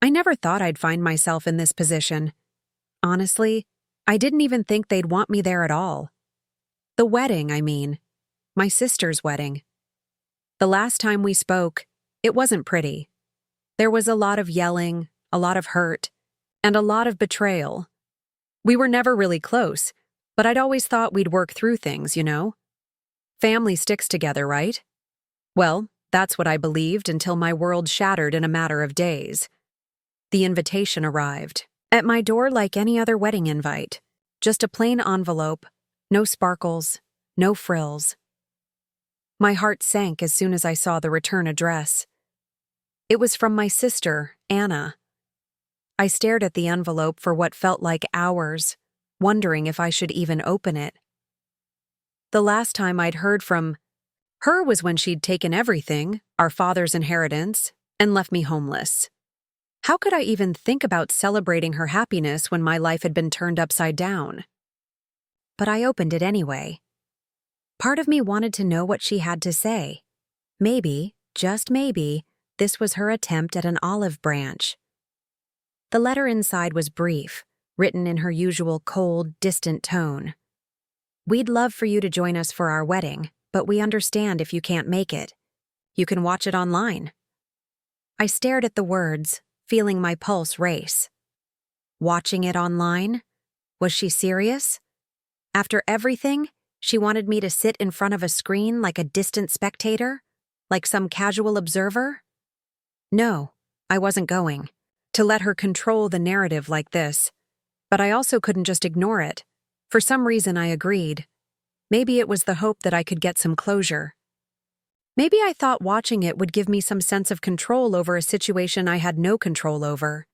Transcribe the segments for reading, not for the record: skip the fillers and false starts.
I never thought I'd find myself in this position. Honestly, I didn't even think they'd want me there at all. The wedding, I mean. My sister's wedding. The last time we spoke, it wasn't pretty. There was a lot of yelling, a lot of hurt, and a lot of betrayal. We were never really close, but I'd always thought we'd work through things, you know? Family sticks together, right? Well, that's what I believed until my world shattered in a matter of days. The invitation arrived. At my door like any other wedding invite. Just a plain envelope, no sparkles, no frills. My heart sank as soon as I saw the return address. It was from my sister, Anna. I stared at the envelope for what felt like hours, wondering if I should even open it. The last time I'd heard from her was when she'd taken everything, our father's inheritance, and left me homeless. How could I even think about celebrating her happiness when my life had been turned upside down? But I opened it anyway. Part of me wanted to know what she had to say. Maybe, just maybe, this was her attempt at an olive branch. The letter inside was brief, written in her usual cold, distant tone. "We'd love for you to join us for our wedding, but we understand if you can't make it. You can watch it online." I stared at the words, feeling my pulse race. Watching it online? Was she serious? After everything, she wanted me to sit in front of a screen like a distant spectator? Like some casual observer? No, I wasn't going to let her control the narrative like this. But I also couldn't just ignore it. For some reason, I agreed. Maybe it was the hope that I could get some closure. Maybe I thought watching it would give me some sense of control over a situation I had no control over.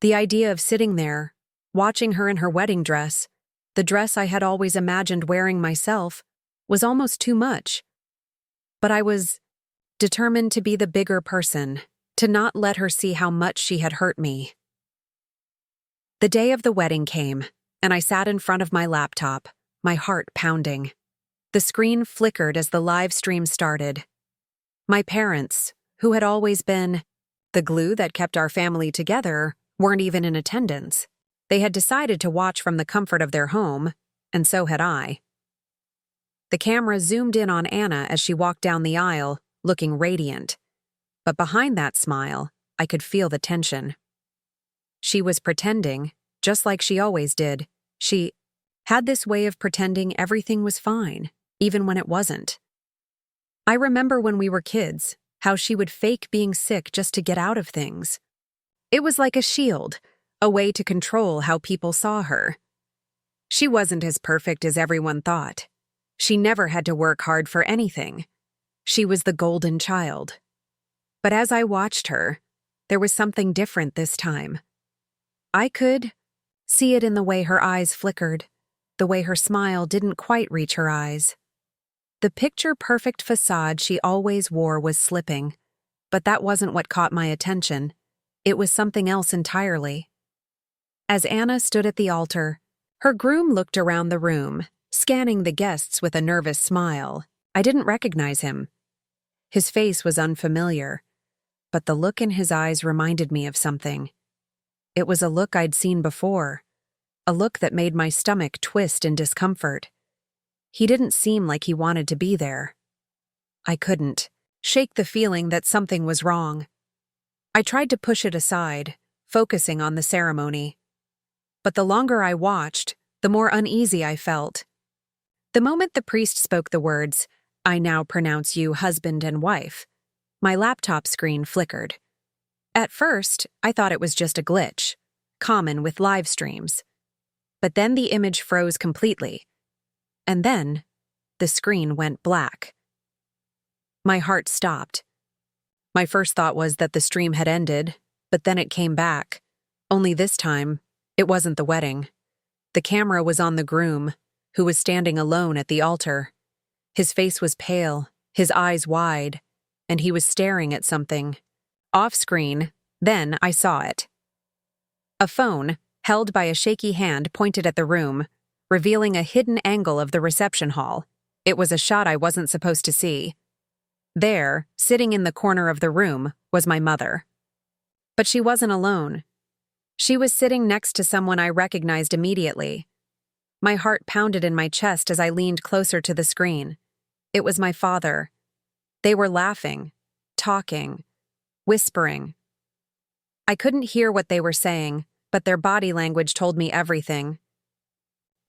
The idea of sitting there, watching her in her wedding dress, the dress I had always imagined wearing myself, was almost too much. But I was determined to be the bigger person, to not let her see how much she had hurt me. The day of the wedding came, and I sat in front of my laptop, my heart pounding. The screen flickered as the live stream started. My parents, who had always been the glue that kept our family together, weren't even in attendance. They had decided to watch from the comfort of their home, and so had I. The camera zoomed in on Anna as she walked down the aisle, looking radiant. But behind that smile, I could feel the tension. She was pretending, just like she always did. She had this way of pretending everything was fine, even when it wasn't. I remember when we were kids, how she would fake being sick just to get out of things. It was like a shield, a way to control how people saw her. She wasn't as perfect as everyone thought. She never had to work hard for anything. She was the golden child. But as I watched her, there was something different this time. I could see it in the way her eyes flickered, the way her smile didn't quite reach her eyes. The picture-perfect facade she always wore was slipping, but that wasn't what caught my attention. It was something else entirely. As Anna stood at the altar, her groom looked around the room, scanning the guests with a nervous smile. I didn't recognize him. His face was unfamiliar, but the look in his eyes reminded me of something. It was a look I'd seen before, a look that made my stomach twist in discomfort. He didn't seem like he wanted to be there. I couldn't shake the feeling that something was wrong. I tried to push it aside, focusing on the ceremony. But the longer I watched, the more uneasy I felt. The moment the priest spoke the words, "I now pronounce you husband and wife," my laptop screen flickered. At first, I thought it was just a glitch, common with live streams. But then the image froze completely. And then, the screen went black. My heart stopped. My first thought was that the stream had ended, but then it came back. Only this time, it wasn't the wedding. The camera was on the groom, who was standing alone at the altar. His face was pale, his eyes wide, and he was staring at something. Off-screen, then I saw it. A phone, held by a shaky hand, pointed at the room, revealing a hidden angle of the reception hall. It was a shot I wasn't supposed to see. There, sitting in the corner of the room, was my mother. But she wasn't alone. She was sitting next to someone I recognized immediately. My heart pounded in my chest as I leaned closer to the screen. It was my father. They were laughing, talking, whispering. I couldn't hear what they were saying, but their body language told me everything.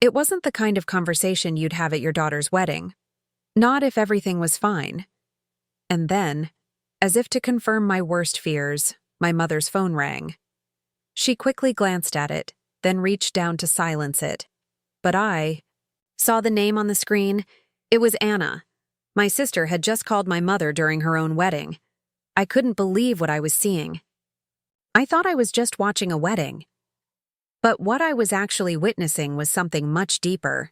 It wasn't the kind of conversation you'd have at your daughter's wedding. Not if everything was fine. And then, as if to confirm my worst fears, my mother's phone rang. She quickly glanced at it, then reached down to silence it. But I saw the name on the screen. It was Anna. My sister had just called my mother during her own wedding. I couldn't believe what I was seeing. I thought I was just watching a wedding. But what I was actually witnessing was something much deeper.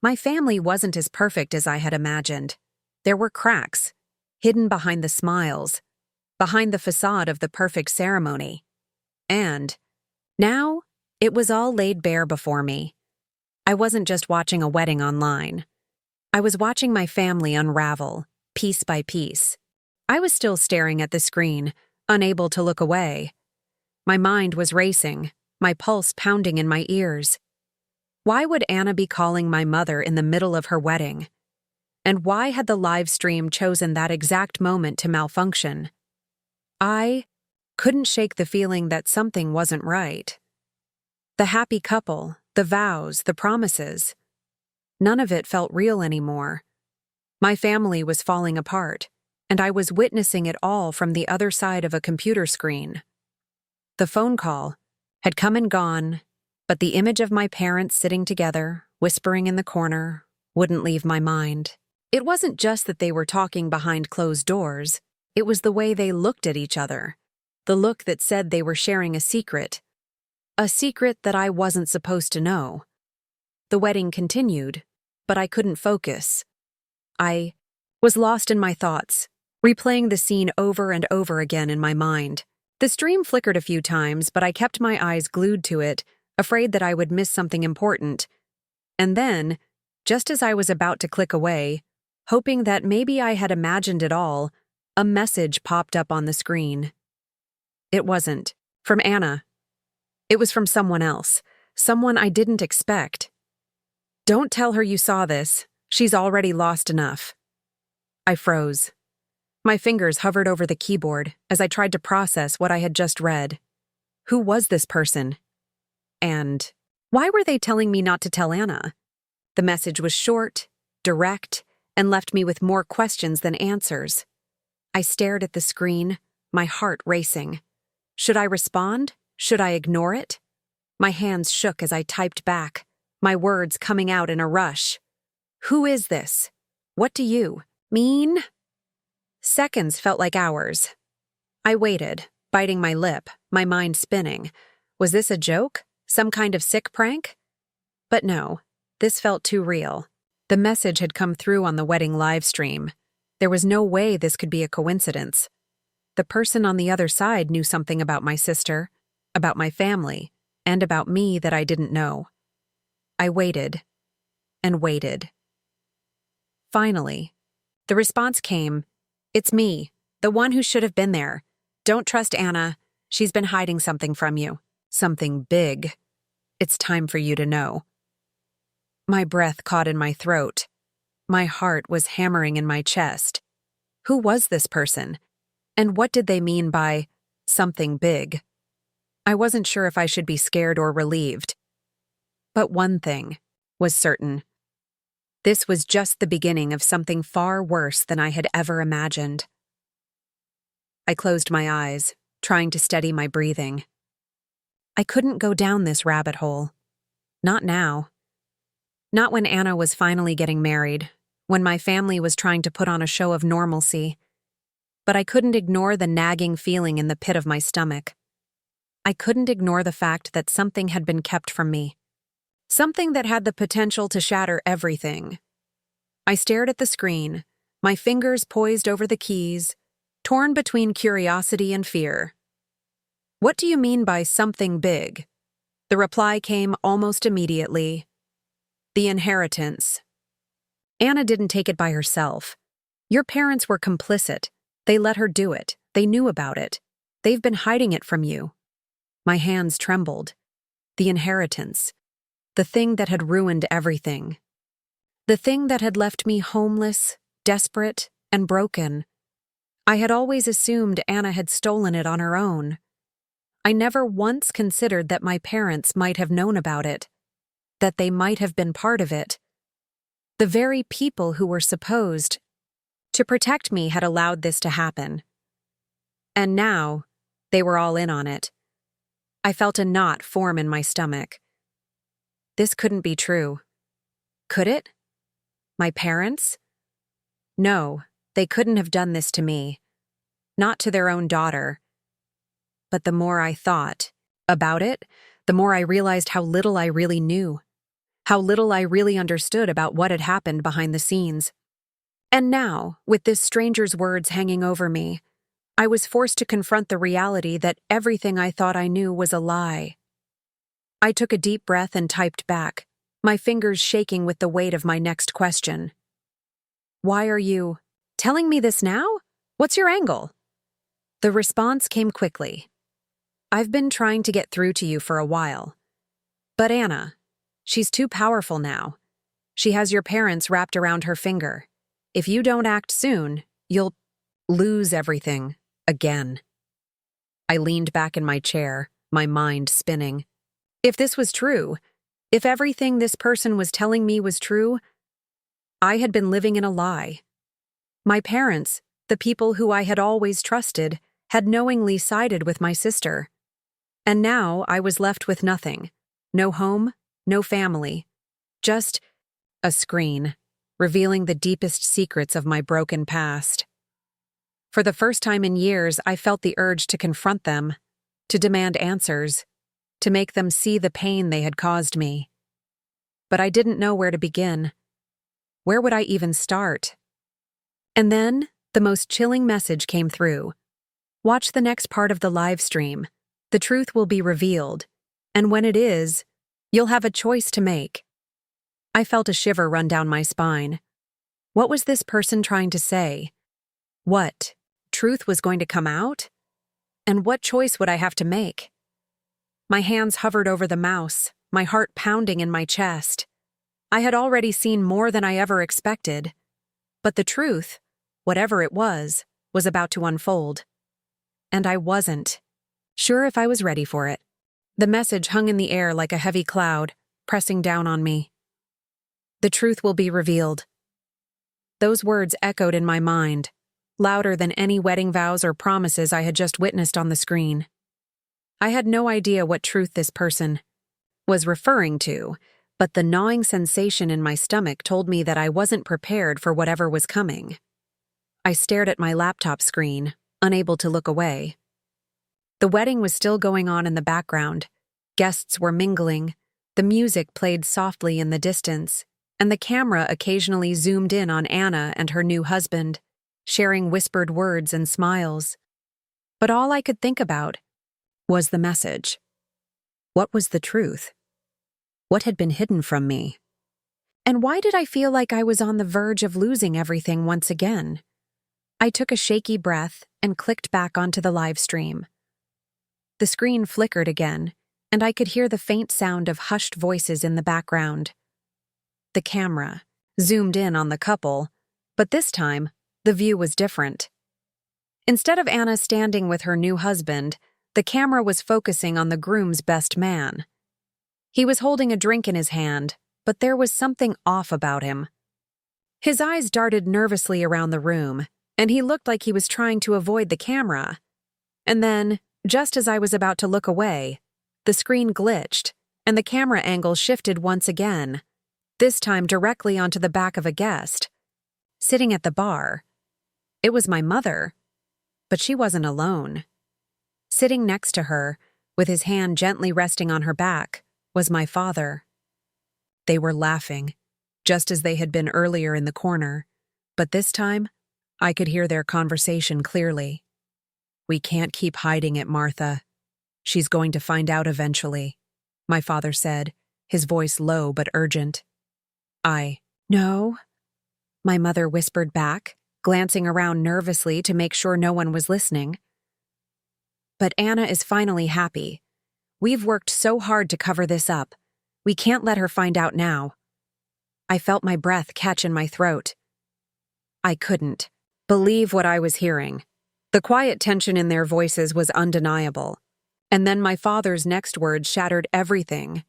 My family wasn't as perfect as I had imagined. There were cracks, hidden behind the smiles, behind the facade of the perfect ceremony. And now, it was all laid bare before me. I wasn't just watching a wedding online. I was watching my family unravel, piece by piece. I was still staring at the screen, unable to look away. My mind was racing, my pulse pounding in my ears. Why would Anna be calling my mother in the middle of her wedding? And why had the live stream chosen that exact moment to malfunction? I couldn't shake the feeling that something wasn't right. The happy couple, the vows, the promises. None of it felt real anymore. My family was falling apart, and I was witnessing it all from the other side of a computer screen. The phone call had come and gone, but the image of my parents sitting together, whispering in the corner, wouldn't leave my mind. It wasn't just that they were talking behind closed doors, it was the way they looked at each other. The look that said they were sharing a secret that I wasn't supposed to know. The wedding continued, but I couldn't focus. I was lost in my thoughts, replaying the scene over and over again in my mind. The stream flickered a few times, but I kept my eyes glued to it, afraid that I would miss something important. And then, just as I was about to click away, hoping that maybe I had imagined it all, a message popped up on the screen. It wasn't from Anna. It was from someone else, someone I didn't expect. "Don't tell her you saw this. She's already lost enough." I froze. My fingers hovered over the keyboard as I tried to process what I had just read. Who was this person? And why were they telling me not to tell Anna? The message was short, direct, and left me with more questions than answers. I stared at the screen, my heart racing. Should I respond? Should I ignore it? My hands shook as I typed back, my words coming out in a rush. Who is this? What do you mean? Seconds felt like hours. I waited, biting my lip, my mind spinning. Was this a joke? Some kind of sick prank? But no, this felt too real. The message had come through on the wedding live stream. There was no way this could be a coincidence. The person on the other side knew something about my sister, about my family, and about me that I didn't know. I waited and waited. Finally, the response came. "It's me, the one who should have been there. Don't trust Anna. She's been hiding something from you. Something big. It's time for you to know." My breath caught in my throat. My heart was hammering in my chest. Who was this person? And what did they mean by something big? I wasn't sure if I should be scared or relieved. But one thing was certain. This was just the beginning of something far worse than I had ever imagined. I closed my eyes, trying to steady my breathing. I couldn't go down this rabbit hole. Not now. Not when Anna was finally getting married, when my family was trying to put on a show of normalcy. But I couldn't ignore the nagging feeling in the pit of my stomach. I couldn't ignore the fact that something had been kept from me. Something that had the potential to shatter everything. I stared at the screen, my fingers poised over the keys, torn between curiosity and fear. "What do you mean by something big?" The reply came almost immediately. "The inheritance." Anna didn't take it by herself. Your parents were complicit. They let her do it. They knew about it. They've been hiding it from you." My hands trembled. The inheritance. The thing that had ruined everything. The thing that had left me homeless, desperate, and broken. I had always assumed Anna had stolen it on her own. I never once considered that my parents might have known about it, that they might have been part of it. The very people who were supposed to protect me had allowed this to happen. And now, they were all in on it. I felt a knot form in my stomach. This couldn't be true. Could it? My parents? No, they couldn't have done this to me. Not to their own daughter. But the more I thought about it, the more I realized how little I really knew. How little I really understood about what had happened behind the scenes. And now, with this stranger's words hanging over me, I was forced to confront the reality that everything I thought I knew was a lie. I took a deep breath and typed back, my fingers shaking with the weight of my next question. "Why are you telling me this now? What's your angle?" The response came quickly. "I've been trying to get through to you for a while. But Anna, she's too powerful now. She has your parents wrapped around her finger. If you don't act soon, you'll lose everything. Again." I leaned back in my chair, my mind spinning. If this was true, if everything this person was telling me was true, I had been living in a lie. My parents, the people who I had always trusted, had knowingly sided with my sister. And now I was left with nothing. No home, no family. Just a screen, revealing the deepest secrets of my broken past. For the first time in years, I felt the urge to confront them, to demand answers, to make them see the pain they had caused me. But I didn't know where to begin. Where would I even start? And then, the most chilling message came through. "Watch the next part of the live stream. The truth will be revealed. And when it is, you'll have a choice to make." I felt a shiver run down my spine. What was this person trying to say? What? Truth was going to come out? And what choice would I have to make? My hands hovered over the mouse, my heart pounding in my chest. I had already seen more than I ever expected. But the truth, whatever it was about to unfold. And I wasn't sure if I was ready for it. The message hung in the air like a heavy cloud, pressing down on me. The truth will be revealed. Those words echoed in my mind, louder than any wedding vows or promises I had just witnessed on the screen. I had no idea what truth this person was referring to, but the gnawing sensation in my stomach told me that I wasn't prepared for whatever was coming. I stared at my laptop screen, unable to look away. The wedding was still going on in the background. Guests were mingling, the music played softly in the distance, and the camera occasionally zoomed in on Anna and her new husband, sharing whispered words and smiles. But all I could think about was the message. What was the truth? What had been hidden from me? And why did I feel like I was on the verge of losing everything once again? I took a shaky breath and clicked back onto the live stream. The screen flickered again, and I could hear the faint sound of hushed voices in the background. The camera zoomed in on the couple, but this time, the view was different. Instead of Anna standing with her new husband, the camera was focusing on the groom's best man. He was holding a drink in his hand, but there was something off about him. His eyes darted nervously around the room, and he looked like he was trying to avoid the camera. And then, just as I was about to look away, the screen glitched, and the camera angle shifted once again, this time directly onto the back of a guest, sitting at the bar. It was my mother, but she wasn't alone. Sitting next to her, with his hand gently resting on her back, was my father. They were laughing, just as they had been earlier in the corner, but this time, I could hear their conversation clearly. "We can't keep hiding it, Martha. She's going to find out eventually," my father said, his voice low but urgent. No, my mother whispered back, glancing around nervously to make sure no one was listening. But Anna is finally happy. We've worked so hard to cover this up. We can't let her find out now. I felt my breath catch in my throat. I couldn't believe what I was hearing. The quiet tension in their voices was undeniable. And then my father's next words shattered everything.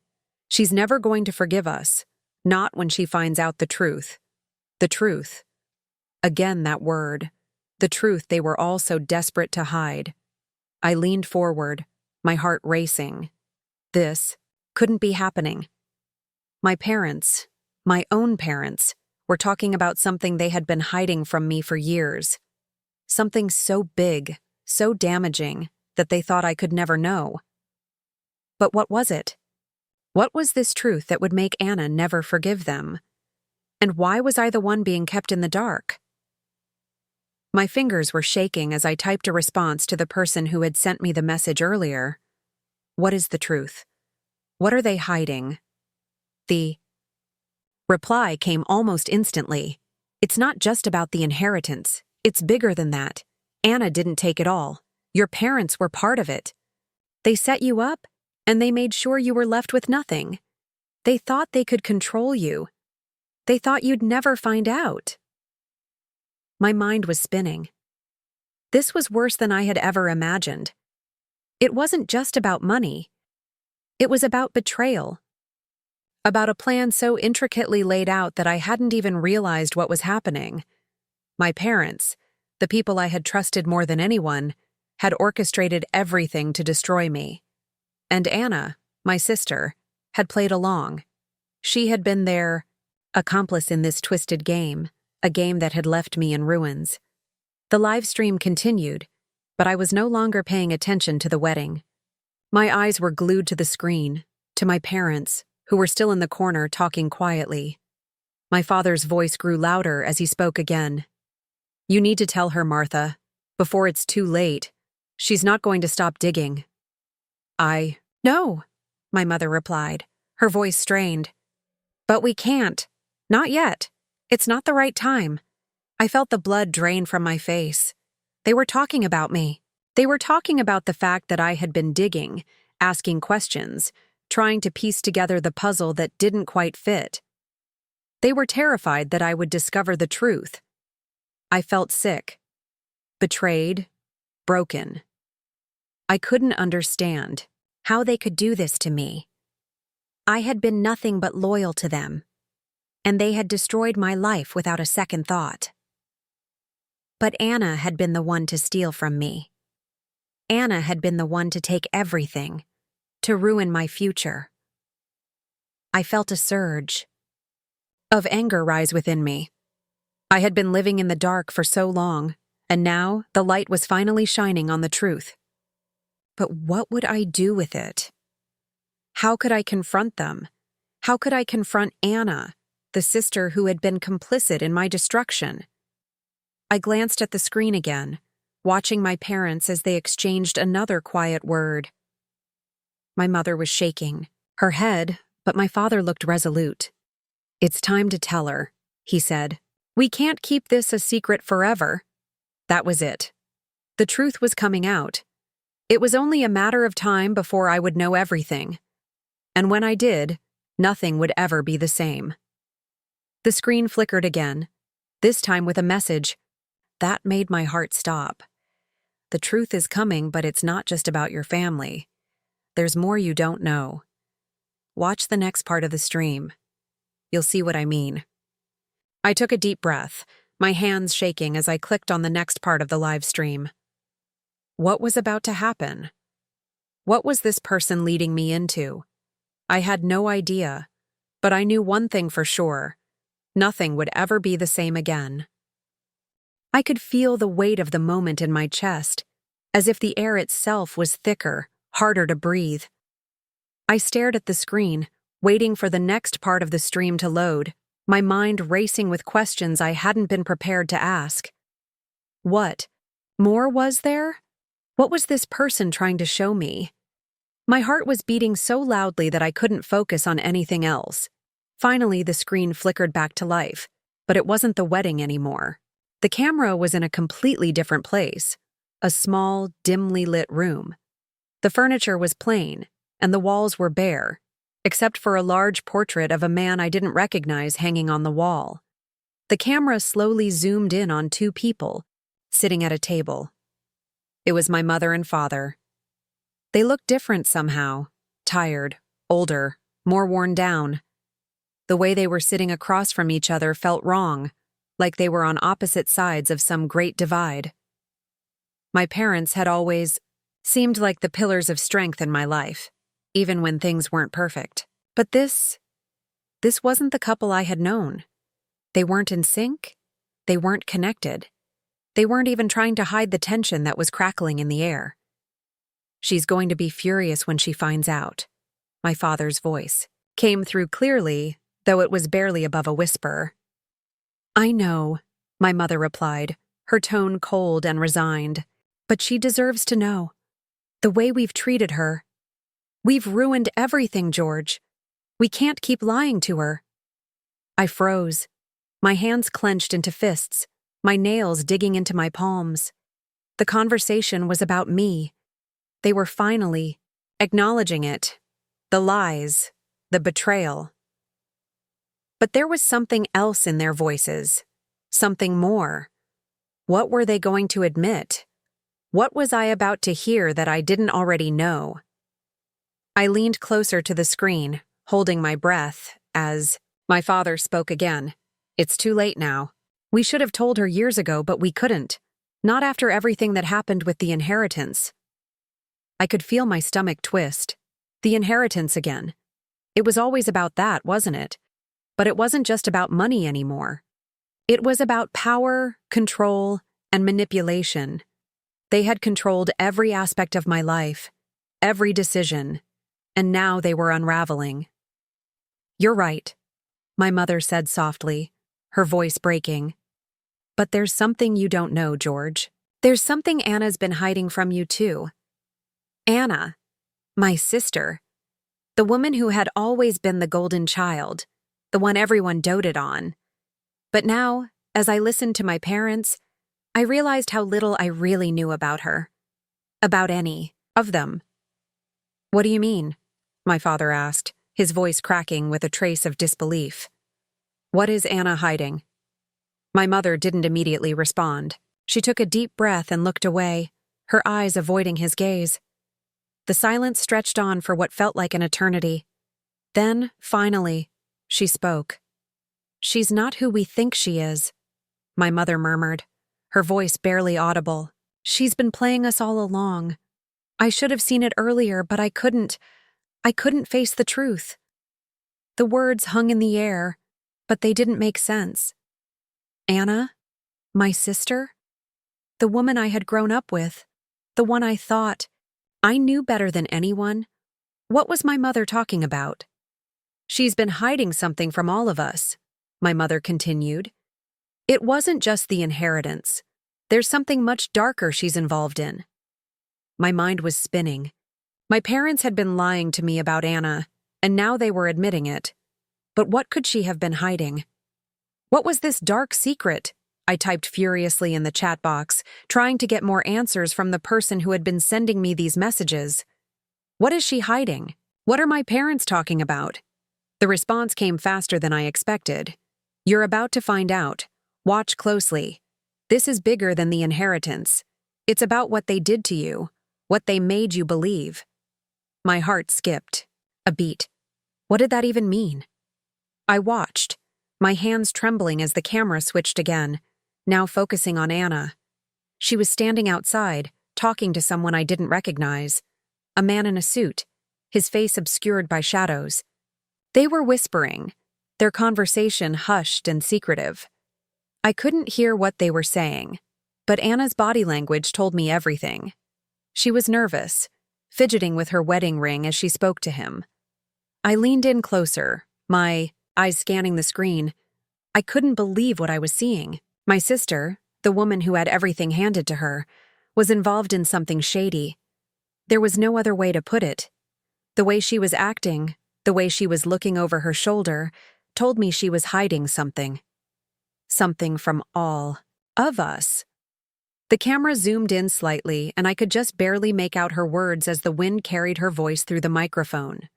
She's never going to forgive us. Not when she finds out the truth. The truth. Again, that word. The truth they were all so desperate to hide. I leaned forward, my heart racing. This couldn't be happening. My parents, my own parents, were talking about something they had been hiding from me for years. Something so big, so damaging, that they thought I could never know. But what was it? What was this truth that would make Anna never forgive them? And why was I the one being kept in the dark? My fingers were shaking as I typed a response to the person who had sent me the message earlier. What is the truth? What are they hiding? The reply came almost instantly. It's not just about the inheritance. It's bigger than that. Anna didn't take it all. Your parents were part of it. They set you up, and they made sure you were left with nothing. They thought they could control you. They thought you'd never find out. My mind was spinning. This was worse than I had ever imagined. It wasn't just about money. It was about betrayal. About a plan so intricately laid out that I hadn't even realized what was happening. My parents, the people I had trusted more than anyone, had orchestrated everything to destroy me. And Anna, my sister, had played along. She had been their accomplice in this twisted game, a game that had left me in ruins. The live stream continued, but I was no longer paying attention to the wedding. My eyes were glued to the screen, to my parents, who were still in the corner talking quietly. My father's voice grew louder as he spoke again. You need to tell her, Martha, before it's too late. She's not going to stop digging. No, my mother replied, her voice strained. But we can't. Not yet. It's not the right time. I felt the blood drain from my face. They were talking about me. They were talking about the fact that I had been digging, asking questions, trying to piece together the puzzle that didn't quite fit. They were terrified that I would discover the truth. I felt sick, betrayed, broken. I couldn't understand how they could do this to me. I had been nothing but loyal to them, and they had destroyed my life without a second thought. But Anna had been the one to steal from me. Anna had been the one to take everything, to ruin my future. I felt a surge of anger rise within me. I had been living in the dark for so long, and now the light was finally shining on the truth. But what would I do with it? How could I confront them? How could I confront Anna, the sister who had been complicit in my destruction? I glanced at the screen again, watching my parents as they exchanged another quiet word. My mother was shaking her head, but my father looked resolute. It's time to tell her, he said. We can't keep this a secret forever. That was it. The truth was coming out. It was only a matter of time before I would know everything. And when I did, nothing would ever be the same. The screen flickered again, this time with a message. That made my heart stop. The truth is coming, but it's not just about your family. There's more you don't know. Watch the next part of the stream. You'll see what I mean. I took a deep breath, my hands shaking as I clicked on the next part of the live stream. What was about to happen? What was this person leading me into? I had no idea, but I knew one thing for sure. Nothing would ever be the same again. I could feel the weight of the moment in my chest, as if the air itself was thicker, harder to breathe. I stared at the screen, waiting for the next part of the stream to load, my mind racing with questions I hadn't been prepared to ask. What more was there? What was this person trying to show me? My heart was beating so loudly that I couldn't focus on anything else. Finally, the screen flickered back to life, but it wasn't the wedding anymore. The camera was in a completely different place. a small, dimly lit room. The furniture was plain, and the walls were bare, except for a large portrait of a man I didn't recognize hanging on the wall. The camera slowly zoomed in on two people, sitting at a table. It was my mother and father. They looked different somehow, tired, older, more worn down. The way they were sitting across from each other felt wrong, like they were on opposite sides of some great divide. My parents had always seemed like the pillars of strength in my life, even when things weren't perfect. But this wasn't the couple I had known. They weren't in sync. They weren't connected. They weren't even trying to hide the tension that was crackling in the air. "She's going to be furious when she finds out." My father's voice came through clearly, though it was barely above a whisper. "I know," my mother replied, her tone cold and resigned. "But she deserves to know. The way we've treated her. We've ruined everything, George. We can't keep lying to her." I froze, my hands clenched into fists, my nails digging into my palms. The conversation was about me. They were finally acknowledging it. The lies, the betrayal. But there was something else in their voices. Something more. What were they going to admit? What was I about to hear that I didn't already know? I leaned closer to the screen, holding my breath, as my father spoke again. "It's too late now. We should have told her years ago, but we couldn't. Not after everything that happened with the inheritance." I could feel my stomach twist. The inheritance again. It was always about that, wasn't it? But it wasn't just about money anymore. It was about power, control, and manipulation. They had controlled every aspect of my life, every decision, and now they were unraveling. "You're right," my mother said softly, her voice breaking. "But there's something you don't know, George. There's something Anna's been hiding from you too." Anna, my sister, the woman who had always been the golden child, the one everyone doted on. But now, as I listened to my parents, I realized how little I really knew about her. About any of them. "What do you mean?" my father asked, his voice cracking with a trace of disbelief. "What is Anna hiding?" My mother didn't immediately respond. She took a deep breath and looked away, her eyes avoiding his gaze. The silence stretched on for what felt like an eternity. Then, finally, she spoke. "She's not who we think she is," my mother murmured, her voice barely audible. "She's been playing us all along. I should have seen it earlier, but I couldn't. I couldn't face the truth." The words hung in the air, but they didn't make sense. Anna? My sister? The woman I had grown up with? The one I thought I knew better than anyone? What was my mother talking about? "She's been hiding something from all of us," my mother continued. "It wasn't just the inheritance. There's something much darker she's involved in." My mind was spinning. My parents had been lying to me about Anna, and now they were admitting it. But what could she have been hiding? What was this dark secret? I typed furiously in the chat box, trying to get more answers from the person who had been sending me these messages. What is she hiding? What are my parents talking about? The response came faster than I expected. "You're about to find out. Watch closely. This is bigger than the inheritance. It's about what they did to you, what they made you believe." My heart skipped a beat. What did that even mean? I watched, my hands trembling as the camera switched again, now focusing on Anna. She was standing outside, talking to someone I didn't recognize. A man in a suit, his face obscured by shadows. They were whispering, their conversation hushed and secretive. I couldn't hear what they were saying, but Anna's body language told me everything. She was nervous, fidgeting with her wedding ring as she spoke to him. I leaned in closer, my eyes scanning the screen. I couldn't believe what I was seeing. My sister, the woman who had everything handed to her, was involved in something shady. There was no other way to put it. The way she was acting, the way she was looking over her shoulder, told me she was hiding something. Something from all of us. The The camera zoomed in slightly, and I could just barely make out her words as the wind carried her voice through the microphone.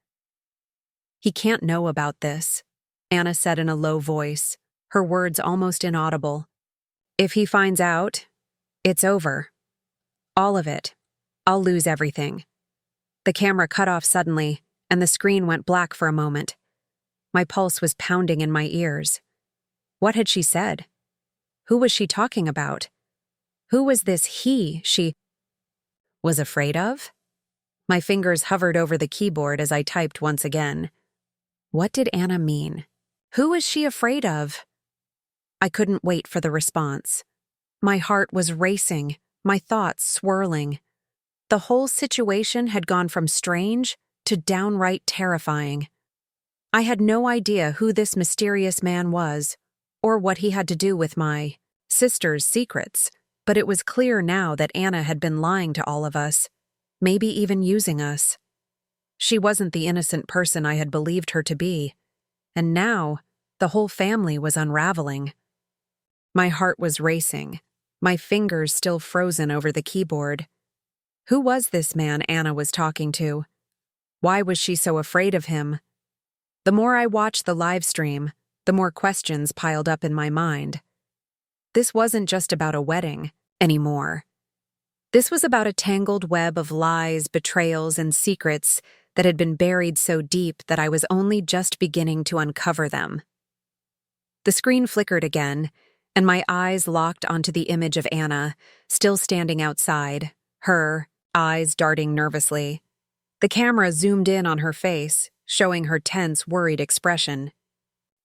"He can't know about this," Anna said in a low voice, her words almost inaudible. "If he finds out, it's over. All of it. I'll lose everything." The camera cut off suddenly, and the screen went black for a moment. My pulse was pounding in my ears. What had she said? Who was she talking about? Who was this he she was afraid of? My fingers hovered over the keyboard as I typed once again. What did Anna mean? Who was she afraid of? I couldn't wait for the response. My heart was racing, my thoughts swirling. The whole situation had gone from strange to downright terrifying. I had no idea who this mysterious man was, or what he had to do with my sister's secrets, but it was clear now that Anna had been lying to all of us, maybe even using us. She wasn't the innocent person I had believed her to be, and now the whole family was unraveling. My heart was racing, my fingers still frozen over the keyboard. Who was this man Anna was talking to? Why was she so afraid of him? The more I watched the live stream, the more questions piled up in my mind. This wasn't just about a wedding anymore. This was about a tangled web of lies, betrayals, and secrets that had been buried so deep that I was only just beginning to uncover them. The screen flickered again, and my eyes locked onto the image of Anna, still standing outside, her eyes darting nervously. The camera zoomed in on her face, showing her tense, worried expression.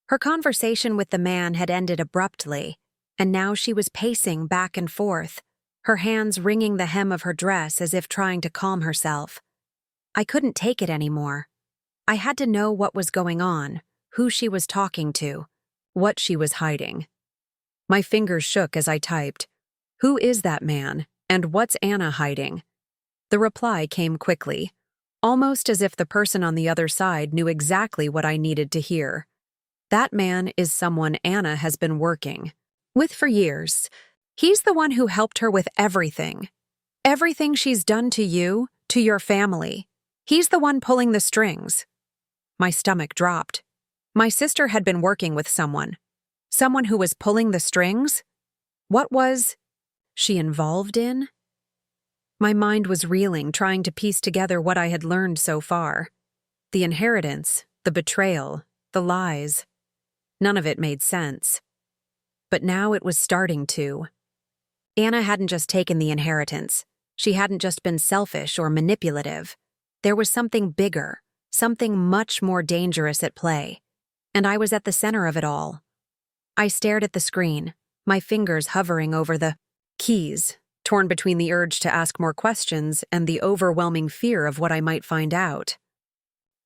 Her conversation with the man had ended abruptly, and now she was pacing back and forth, her hands wringing the hem of her dress as if trying to calm herself. I couldn't take it anymore. I had to know what was going on, who she was talking to, what she was hiding. My fingers shook as I typed, "Who is that man, and what's Anna hiding?" The reply came quickly, almost as if the person on the other side knew exactly what I needed to hear. "That man is someone Anna has been working with for years. He's the one who helped her with everything. Everything she's done to you, to your family. He's the one pulling the strings." My stomach dropped. My sister had been working with someone who was pulling the strings? What was she involved in? My mind was reeling, trying to piece together what I had learned so far. The inheritance, the betrayal, the lies. None of it made sense. But now it was starting to. Anna hadn't just taken the inheritance. She hadn't just been selfish or manipulative. There was something bigger, something much more dangerous at play. And I was at the center of it all. I stared at the screen, my fingers hovering over the keys, torn between the urge to ask more questions and the overwhelming fear of what I might find out.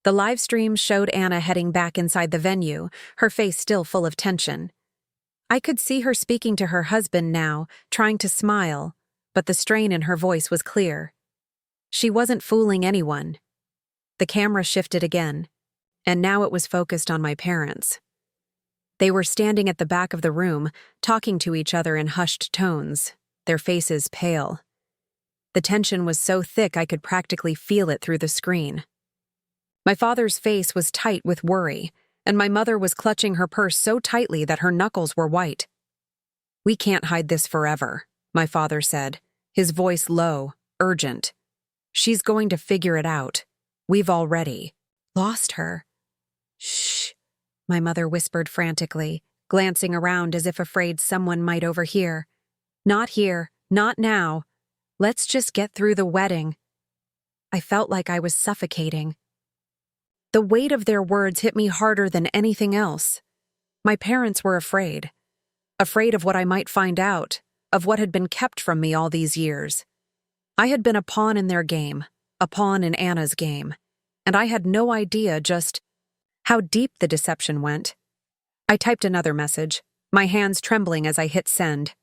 The live stream showed Anna heading back inside the venue, her face still full of tension. I could see her speaking to her husband now, trying to smile, but the strain in her voice was clear. She wasn't fooling anyone. The camera shifted again, and now it was focused on my parents. They were standing at the back of the room, talking to each other in hushed tones, their faces pale. The tension was so thick I could practically feel it through the screen. My father's face was tight with worry, and my mother was clutching her purse so tightly that her knuckles were white. "We can't hide this forever," my father said, his voice low, urgent. "She's going to figure it out. We've already lost her." "Shh," my mother whispered frantically, glancing around as if afraid someone might overhear. "Not here, not now. Let's just get through the wedding." I felt like I was suffocating. The weight of their words hit me harder than anything else. My parents were afraid. Afraid of what I might find out, of what had been kept from me all these years. I had been a pawn in their game, a pawn in Anna's game, and I had no idea just how deep the deception went. I typed another message, my hands trembling as I hit send.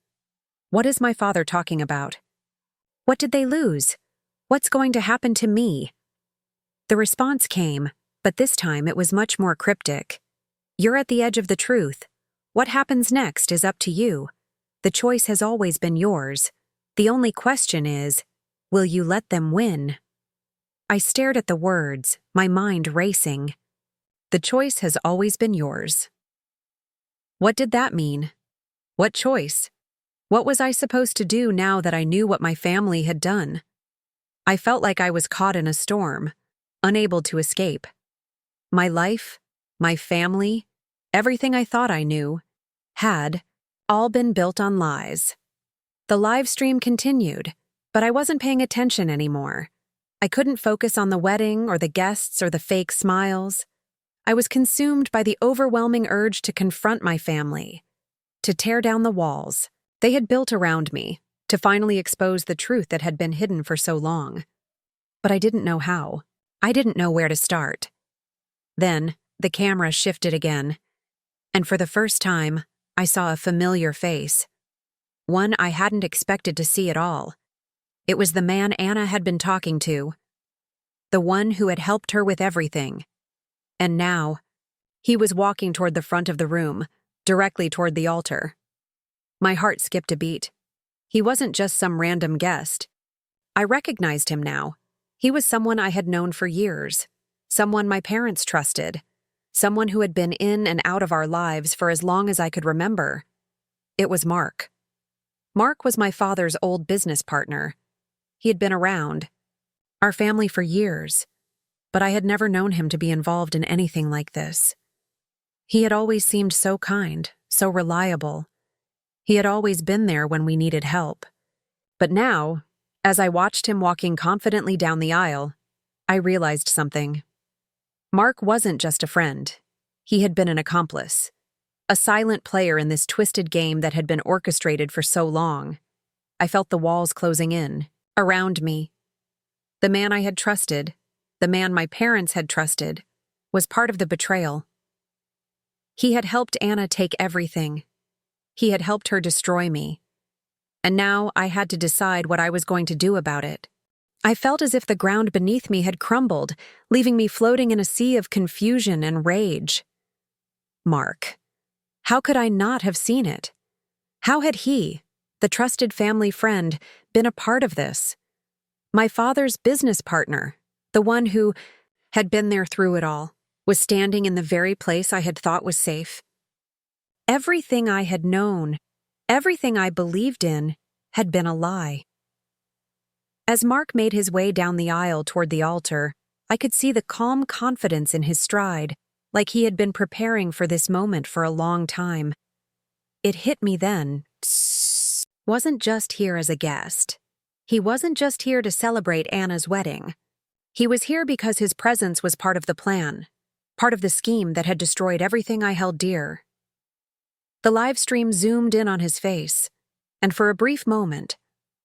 What is my father talking about? What did they lose? What's going to happen to me? The response came, but this time it was much more cryptic. "You're at the edge of the truth. What happens next is up to you. The choice has always been yours. The only question is, will you let them win? I stared at the words, my mind racing. The choice has always been yours. What did that mean? What choice? What was I supposed to do now that I knew what my family had done? I felt like I was caught in a storm, unable to escape. My life, my family, everything I thought I knew, had all been built on lies. The live stream continued, but I wasn't paying attention anymore. I couldn't focus on the wedding or the guests or the fake smiles. I was consumed by the overwhelming urge to confront my family, to tear down the walls they had built around me, to finally expose the truth that had been hidden for so long. But I didn't know how. I didn't know where to start. Then, the camera shifted again, and for the first time, I saw a familiar face. One I hadn't expected to see at all. It was the man Anna had been talking to. The one who had helped her with everything. And now, he was walking toward the front of the room, directly toward the altar. My heart skipped a beat. He wasn't just some random guest. I recognized him now. He was someone I had known for years, someone my parents trusted, someone who had been in and out of our lives for as long as I could remember. It was Mark. Mark was my father's old business partner. He had been around, our family for years, but I had never known him to be involved in anything like this. He had always seemed so kind, so reliable. He had always been there when we needed help. But now, as I watched him walking confidently down the aisle, I realized something. Mark wasn't just a friend. He had been an accomplice, a silent player in this twisted game that had been orchestrated for so long. I felt the walls closing in, around me. The man I had trusted, the man my parents had trusted, was part of the betrayal. He had helped Anna take everything. He had helped her destroy me. And now I had to decide what I was going to do about it. I felt as if the ground beneath me had crumbled, leaving me floating in a sea of confusion and rage. Mark. How could I not have seen it? How had he, the trusted family friend, been a part of this? My father's business partner, the one who had been there through it all, was standing in the very place I had thought was safe. Everything I had known, everything I believed in, had been a lie. As Mark made his way down the aisle toward the altar, I could see the calm confidence in his stride, like he had been preparing for this moment for a long time. It hit me then. Wasn't just here as a guest. He wasn't just here to celebrate Anna's wedding. He was here because his presence was part of the plan, part of the scheme that had destroyed everything I held dear. The live stream zoomed in on his face, and for a brief moment,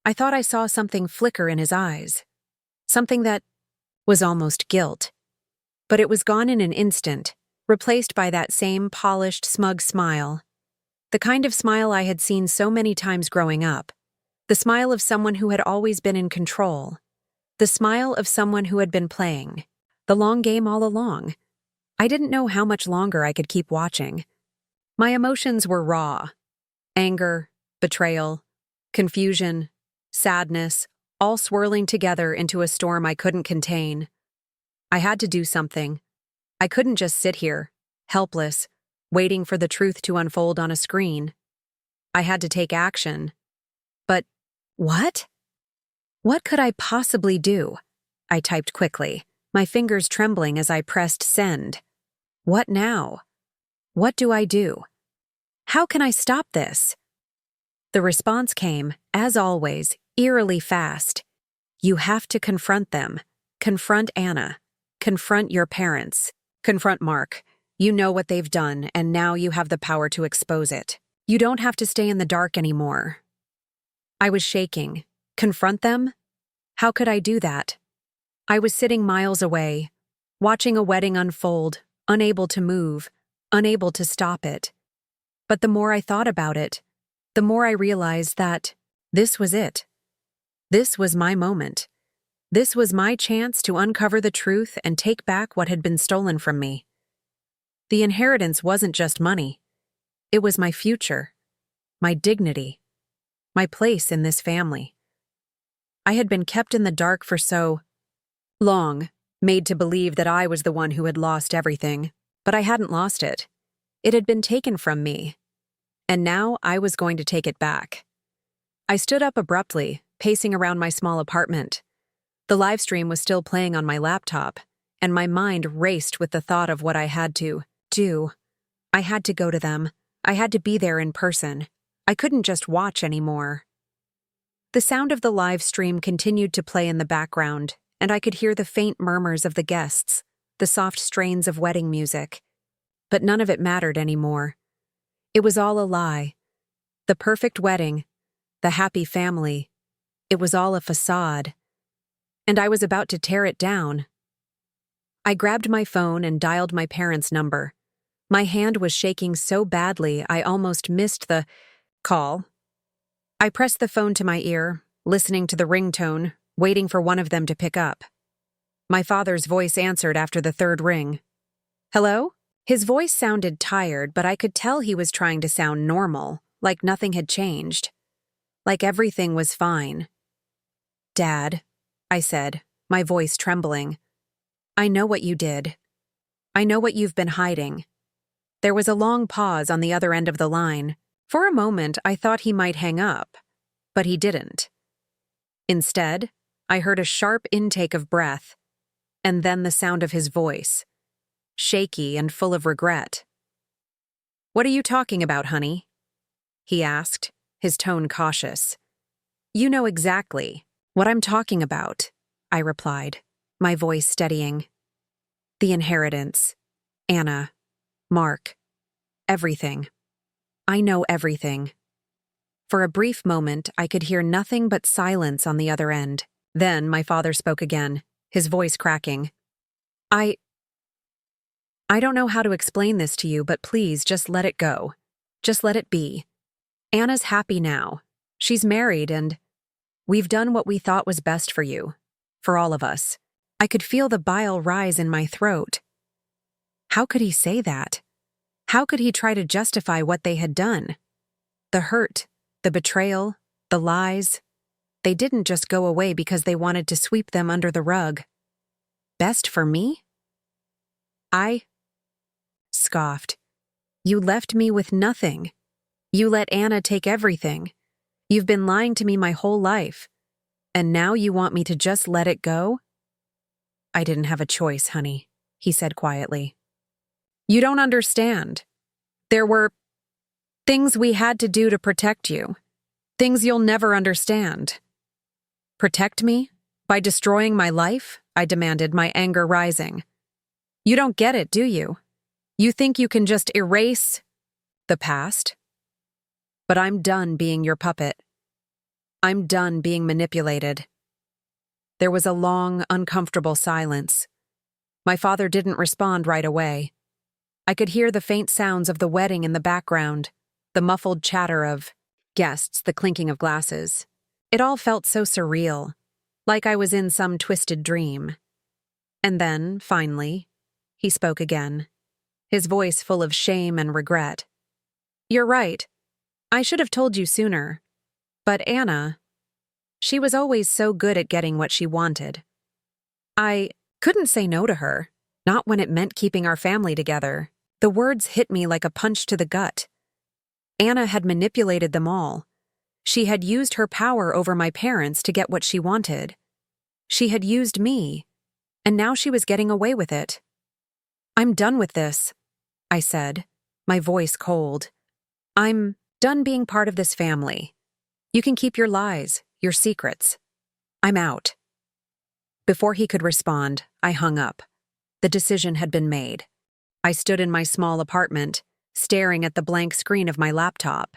I thought I saw something flicker in his eyes, something that was almost guilt. But it was gone in an instant, replaced by that same polished, smug smile. The kind of smile I had seen so many times growing up. The smile of someone who had always been in control. The smile of someone who had been playing the long game all along. I didn't know how much longer I could keep watching. My emotions were raw. Anger, betrayal, confusion, sadness, all swirling together into a storm I couldn't contain. I had to do something. I couldn't just sit here, helpless, waiting for the truth to unfold on a screen. I had to take action. But what? What could I possibly do? I typed quickly, my fingers trembling as I pressed send. What now? What do I do? How can I stop this? The response came, as always, eerily fast. You have to confront them. Confront Anna. Confront your parents. Confront Mark. You know what they've done, and now you have the power to expose it. You don't have to stay in the dark anymore. I was shaking. Confront them? How could I do that? I was sitting miles away, watching a wedding unfold, unable to move, unable to stop it. But the more I thought about it, the more I realized that this was it. This was my moment. This was my chance to uncover the truth and take back what had been stolen from me. The inheritance wasn't just money. It was my future, my dignity, my place in this family. I had been kept in the dark for so long, made to believe that I was the one who had lost everything. But I hadn't lost it. It had been taken from me. And now I was going to take it back. I stood up abruptly, pacing around my small apartment. The live stream was still playing on my laptop, and my mind raced with the thought of what I had to do. I had to go to them. I had to be there in person. I couldn't just watch anymore. The sound of the live stream continued to play in the background, and I could hear the faint murmurs of the guests, the soft strains of wedding music. But none of it mattered anymore. It was all a lie. The perfect wedding, the happy family, it was all a facade. And I was about to tear it down. I grabbed my phone and dialed my parents' number. My hand was shaking so badly I almost missed the call. I pressed the phone to my ear, listening to the ringtone, waiting for one of them to pick up. My father's voice answered after the third ring. Hello? His voice sounded tired, but I could tell he was trying to sound normal, like nothing had changed. Like everything was fine. Dad, I said, my voice trembling. I know what you did. I know what you've been hiding. There was a long pause on the other end of the line. For a moment, I thought he might hang up, but he didn't. Instead, I heard a sharp intake of breath, and then the sound of his voice, shaky and full of regret. What are you talking about, honey? He asked, his tone cautious. You know exactly what I'm talking about, I replied, my voice steadying. The inheritance, Anna, Mark, everything. I know everything. For a brief moment, I could hear nothing but silence on the other end. Then my father spoke again, his voice cracking. I don't know how to explain this to you, but please just let it go. Just let it be. Anna's happy now. She's married and we've done what we thought was best for you. For all of us. I could feel the bile rise in my throat. How could he say that? How could he try to justify what they had done? The hurt, the betrayal, the lies. They didn't just go away because they wanted to sweep them under the rug. Best for me? I scoffed. You left me with nothing. You let Anna take everything. You've been lying to me my whole life. And now you want me to just let it go? I didn't have a choice, honey, he said quietly. You don't understand. There were things we had to do to protect you. Things you'll never understand. Protect me? By destroying my life? I demanded, my anger rising. You don't get it, do you? You think you can just erase the past? But I'm done being your puppet. I'm done being manipulated. There was a long, uncomfortable silence. My father didn't respond right away. I could hear the faint sounds of the wedding in the background, the muffled chatter of guests, the clinking of glasses. It all felt so surreal, like I was in some twisted dream. And then, finally, he spoke again, his voice full of shame and regret. You're right. I should have told you sooner. But Anna, she was always so good at getting what she wanted. I couldn't say no to her, not when it meant keeping our family together. The words hit me like a punch to the gut. Anna had manipulated them all. She had used her power over my parents to get what she wanted. She had used me, and now she was getting away with it. I'm done with this, I said, my voice cold. I'm done being part of this family. You can keep your lies, your secrets. I'm out. Before he could respond, I hung up. The decision had been made. I stood in my small apartment, staring at the blank screen of my laptop.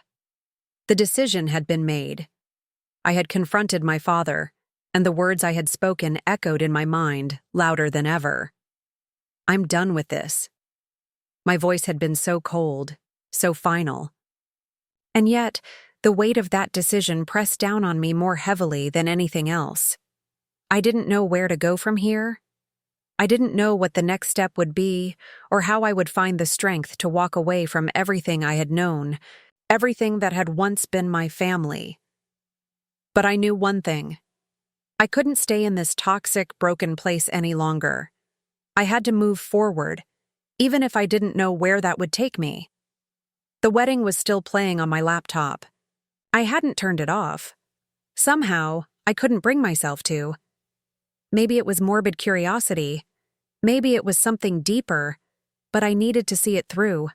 The decision had been made. I had confronted my father, and the words I had spoken echoed in my mind, louder than ever. I'm done with this. My voice had been so cold, so final. And yet, the weight of that decision pressed down on me more heavily than anything else. I didn't know where to go from here. I didn't know what the next step would be, or how I would find the strength to walk away from everything I had known, everything that had once been my family. But I knew one thing. I couldn't stay in this toxic, broken place any longer. I had to move forward, even if I didn't know where that would take me. The wedding was still playing on my laptop. I hadn't turned it off. Somehow, I couldn't bring myself to. Maybe it was morbid curiosity. Maybe it was something deeper, but I needed to see it through.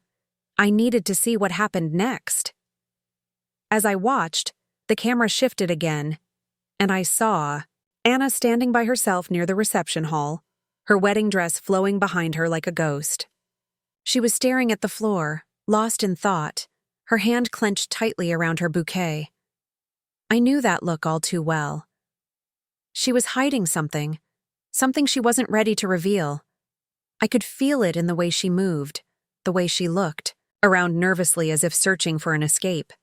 I needed to see what happened next. As I watched, the camera shifted again, and I saw Anna standing by herself near the reception hall, her wedding dress flowing behind her like a ghost. She was staring at the floor, lost in thought, her hand clenched tightly around her bouquet. I knew that look all too well. She was hiding something she wasn't ready to reveal. I could feel it in the way she moved, the way she looked, around nervously as if searching for an escape.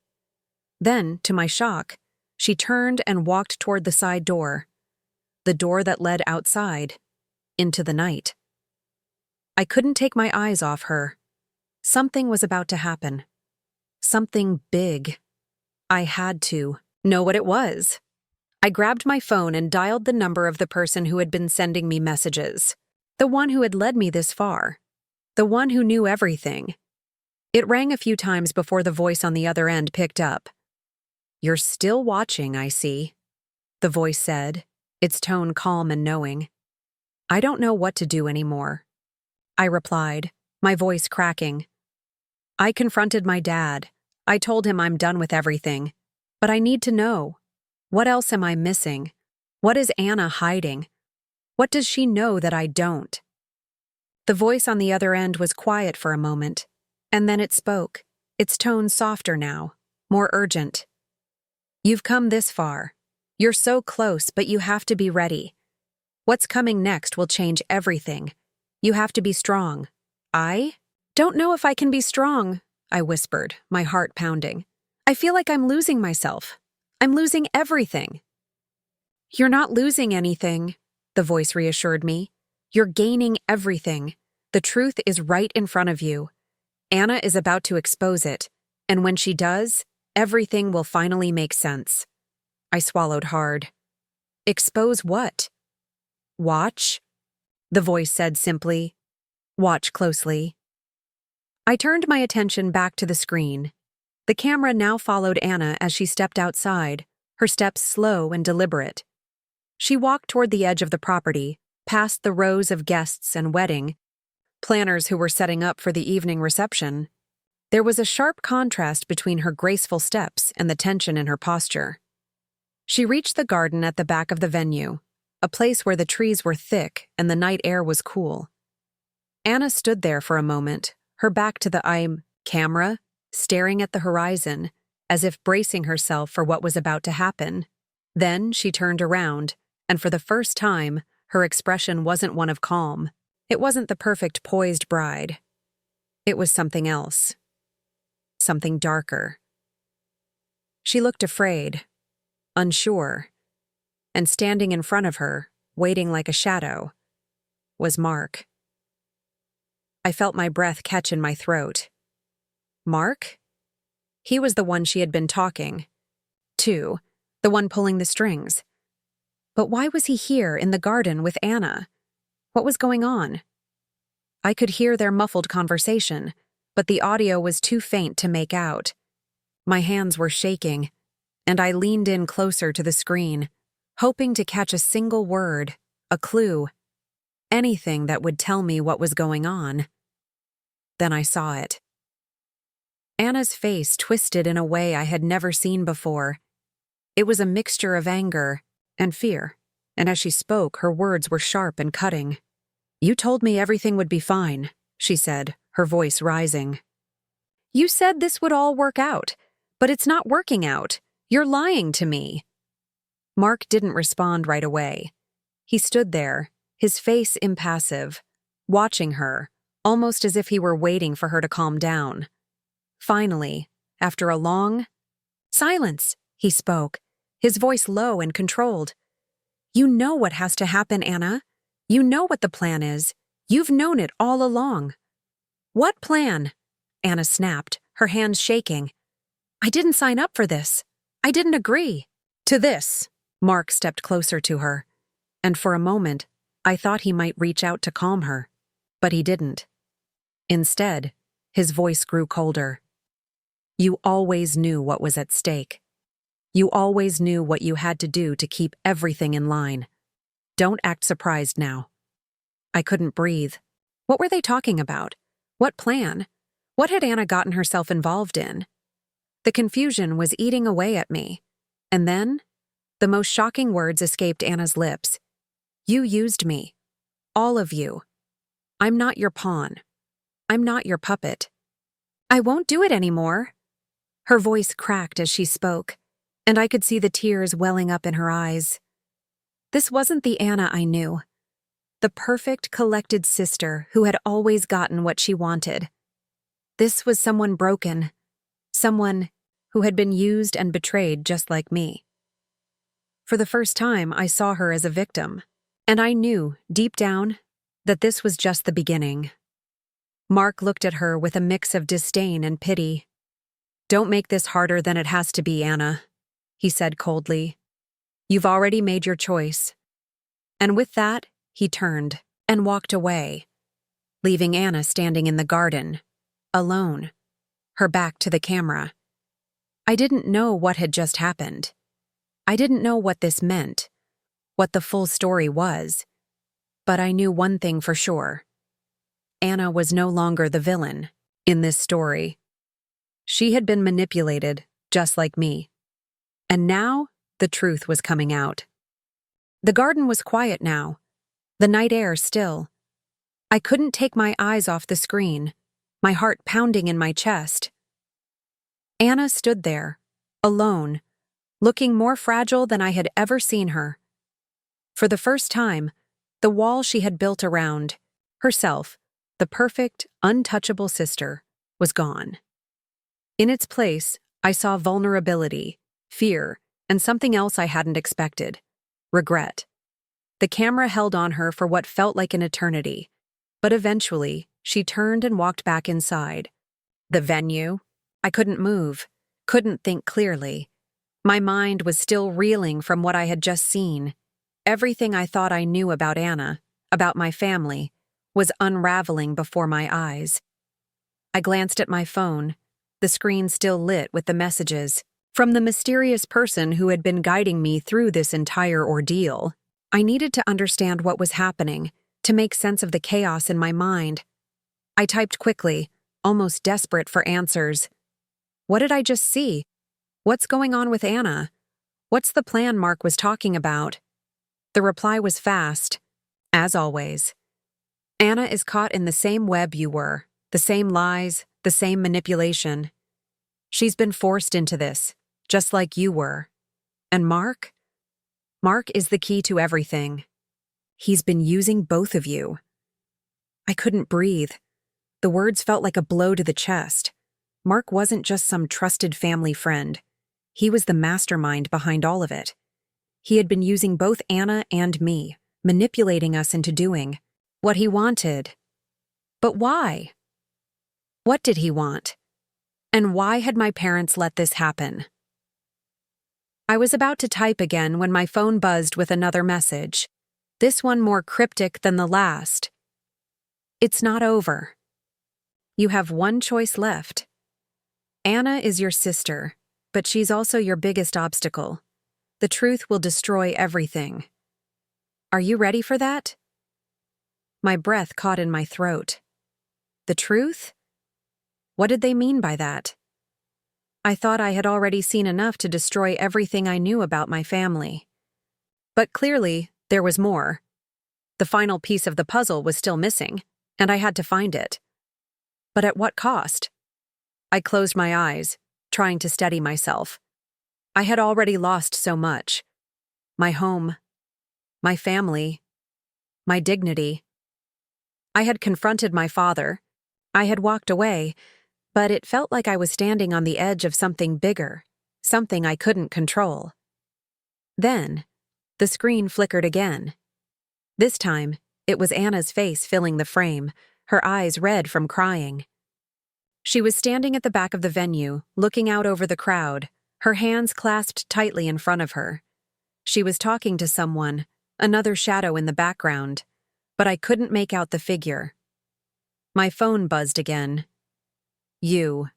Then, to my shock, she turned and walked toward the side door, the door that led outside, into the night. I couldn't take my eyes off her. Something was about to happen. Something big. I had to know what it was. I grabbed my phone and dialed the number of the person who had been sending me messages, the one who had led me this far, the one who knew everything. It rang a few times before the voice on the other end picked up. "You're still watching, I see," the voice said, its tone calm and knowing. "I don't know what to do anymore," I replied, my voice cracking. I confronted my dad. I told him I'm done with everything, but I need to know. What else am I missing? What is Anna hiding? What does she know that I don't? The voice on the other end was quiet for a moment, and then it spoke, its tone softer now, more urgent. "You've come this far. You're so close, but you have to be ready. What's coming next will change everything. You have to be strong." "I don't know if I can be strong," I whispered, my heart pounding. "I feel like I'm losing myself. I'm losing everything." "You're not losing anything," the voice reassured me. "You're gaining everything. The truth is right in front of you. Anna is about to expose it, and when she does, everything will finally make sense." I swallowed hard. "Expose what?" "Watch," the voice said simply. "Watch closely." I turned my attention back to the screen. The camera now followed Anna as she stepped outside, her steps slow and deliberate. She walked toward the edge of the property, past the rows of guests and wedding planners who were setting up for the evening reception. There was a sharp contrast between her graceful steps and the tension in her posture. She reached the garden at the back of the venue, a place where the trees were thick and the night air was cool. Anna stood there for a moment, her back to the camera, staring at the horizon, as if bracing herself for what was about to happen. Then she turned around, and for the first time, her expression wasn't one of calm. It wasn't the perfect poised bride. It was something else. Something darker. She looked afraid, unsure, and standing in front of her, waiting like a shadow, was Mark. I felt my breath catch in my throat. Mark? He was the one she had been talking to, the one pulling the strings. But why was he here in the garden with Anna? What was going on? I could hear their muffled conversation, but the audio was too faint to make out. My hands were shaking, and I leaned in closer to the screen, hoping to catch a single word, a clue, anything that would tell me what was going on. Then I saw it. Anna's face twisted in a way I had never seen before. It was a mixture of anger and fear, and as she spoke, her words were sharp and cutting. "You told me everything would be fine," she said, her voice rising. "You said this would all work out, but it's not working out. You're lying to me." Mark didn't respond right away. He stood there, his face impassive, watching her, almost as if he were waiting for her to calm down. Finally, after a long silence, he spoke, his voice low and controlled. "You know what has to happen, Anna. You know what the plan is. You've known it all along." "What plan?" Anna snapped, her hands shaking. "I didn't sign up for this. I didn't agree to this," Mark stepped closer to her, and for a moment, I thought he might reach out to calm her, but he didn't. Instead, his voice grew colder. You always knew what was at stake. You always knew what you had to do to keep everything in line. Don't act surprised now. I couldn't breathe. What were they talking about? What plan? What had Anna gotten herself involved in? The confusion was eating away at me. And then, the most shocking words escaped Anna's lips. You used me. All of you. I'm not your pawn. I'm not your puppet. I won't do it anymore. Her voice cracked as she spoke, and I could see the tears welling up in her eyes. This wasn't the Anna I knew. The perfect, collected sister who had always gotten what she wanted. This was someone broken. Someone who had been used and betrayed just like me. For the first time, I saw her as a victim, and I knew, deep down, that this was just the beginning. Mark looked at her with a mix of disdain and pity. Don't make this harder than it has to be, Anna, he said coldly. You've already made your choice. And with that, he turned and walked away, leaving Anna standing in the garden, alone, her back to the camera. I didn't know what had just happened. I didn't know what this meant, what the full story was, but I knew one thing for sure. Anna was no longer the villain in this story. She had been manipulated, just like me. And now, the truth was coming out. The garden was quiet now, the night air still. I couldn't take my eyes off the screen, my heart pounding in my chest. Anna stood there, alone, looking more fragile than I had ever seen her. For the first time, the wall she had built around herself, the perfect, untouchable sister, was gone. In its place, I saw vulnerability, fear, and something else I hadn't expected: regret. The camera held on her for what felt like an eternity, but eventually, she turned and walked back inside. The venue? I couldn't move, couldn't think clearly. My mind was still reeling from what I had just seen. Everything I thought I knew about Anna, about my family, was unraveling before my eyes. I glanced at my phone, the screen still lit with the messages from the mysterious person who had been guiding me through this entire ordeal. I needed to understand what was happening, to make sense of the chaos in my mind. I typed quickly, almost desperate for answers. What did I just see? What's going on with Anna? What's the plan Mark was talking about? The reply was fast, as always. Anna is caught in the same web you were, the same lies, the same manipulation. She's been forced into this, just like you were. And Mark? Mark is the key to everything. He's been using both of you. I couldn't breathe. The words felt like a blow to the chest. Mark wasn't just some trusted family friend. He was the mastermind behind all of it. He had been using both Anna and me, manipulating us into doing what he wanted. But why? What did he want? And why had my parents let this happen? I was about to type again when my phone buzzed with another message, this one more cryptic than the last. It's not over. You have one choice left. Anna is your sister, but she's also your biggest obstacle. The truth will destroy everything. Are you ready for that? My breath caught in my throat. The truth? What did they mean by that? I thought I had already seen enough to destroy everything I knew about my family. But clearly, there was more. The final piece of the puzzle was still missing, and I had to find it. But at what cost? I closed my eyes, trying to steady myself. I had already lost so much. My home, my family, my dignity. I had confronted my father. I had walked away, but it felt like I was standing on the edge of something bigger, something I couldn't control. Then, the screen flickered again. This time, it was Anna's face filling the frame, her eyes red from crying. She was standing at the back of the venue, looking out over the crowd, her hands clasped tightly in front of her. She was talking to someone, another shadow in the background, but I couldn't make out the figure. My phone buzzed again. You.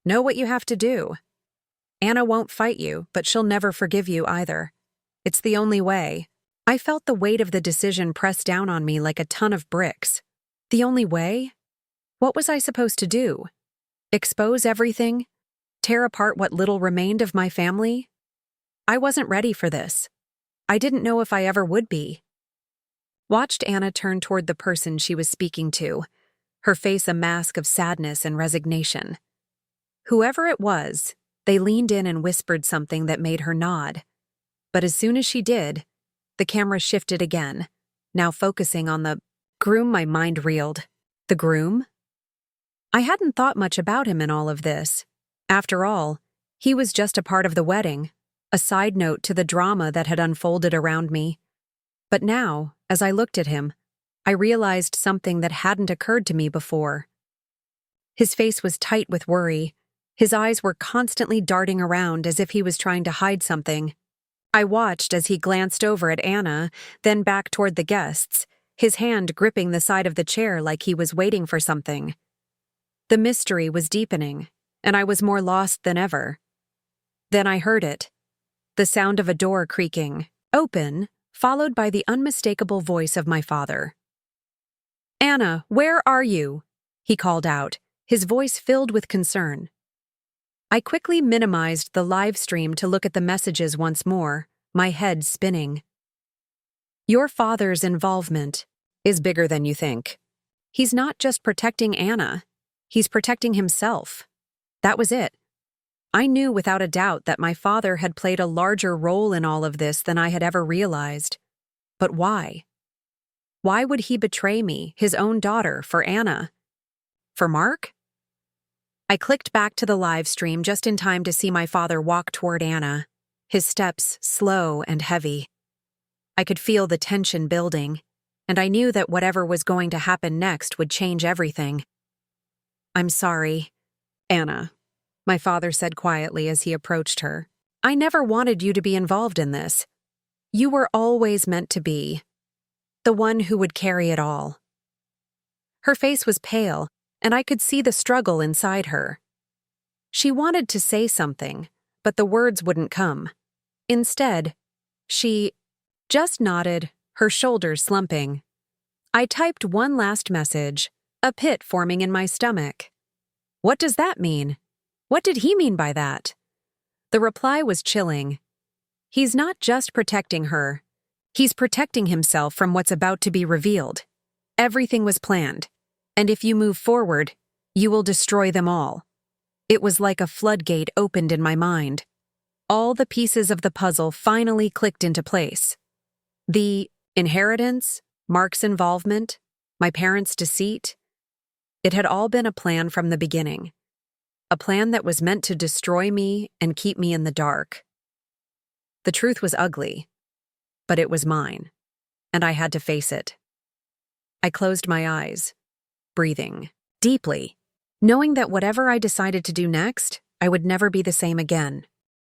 Know what you have to do. Anna won't fight you, but she'll never forgive you either. It's the only way. I felt the weight of the decision press down on me like a ton of bricks. The only way? What was I supposed to do? Expose everything? Tear apart what little remained of my family? I wasn't ready for this. I didn't know if I ever would be. Watched Anna turn toward the person she was speaking to, her face a mask of sadness and resignation. Whoever it was, they leaned in and whispered something that made her nod. But as soon as she did, the camera shifted again, now focusing on the groom. My mind reeled. The groom? I hadn't thought much about him in all of this. After all, he was just a part of the wedding, a side note to the drama that had unfolded around me. But now, as I looked at him, I realized something that hadn't occurred to me before. His face was tight with worry. His eyes were constantly darting around as if he was trying to hide something. I watched as he glanced over at Anna, then back toward the guests, his hand gripping the side of the chair like he was waiting for something. The mystery was deepening, and I was more lost than ever. Then I heard it. The sound of a door creaking, open, followed by the unmistakable voice of my father. "Anna, where are you?" he called out, his voice filled with concern. I quickly minimized the live stream to look at the messages once more, my head spinning. Your father's involvement is bigger than you think. He's not just protecting Anna, he's protecting himself. That was it. I knew without a doubt that my father had played a larger role in all of this than I had ever realized. But why? Why would he betray me, his own daughter, for Anna? For Mark? I clicked back to the live stream just in time to see my father walk toward Anna, his steps slow and heavy. I could feel the tension building, and I knew that whatever was going to happen next would change everything. "I'm sorry, Anna," my father said quietly as he approached her. "I never wanted you to be involved in this. You were always meant to be the one who would carry it all." Her face was pale, and I could see the struggle inside her. She wanted to say something, but the words wouldn't come. Instead, she just nodded, her shoulders slumping. I typed one last message, a pit forming in my stomach. What does that mean? What did he mean by that? The reply was chilling. He's not just protecting her. He's protecting himself from what's about to be revealed. Everything was planned. And if you move forward, you will destroy them all. It was like a floodgate opened in my mind. All the pieces of the puzzle finally clicked into place. The inheritance, Mark's involvement, my parents' deceit. It had all been a plan from the beginning. A plan that was meant to destroy me and keep me in the dark. The truth was ugly, but it was mine, and I had to face it. I closed my eyes, breathing deeply, knowing that whatever I decided to do next, I would never be the same again.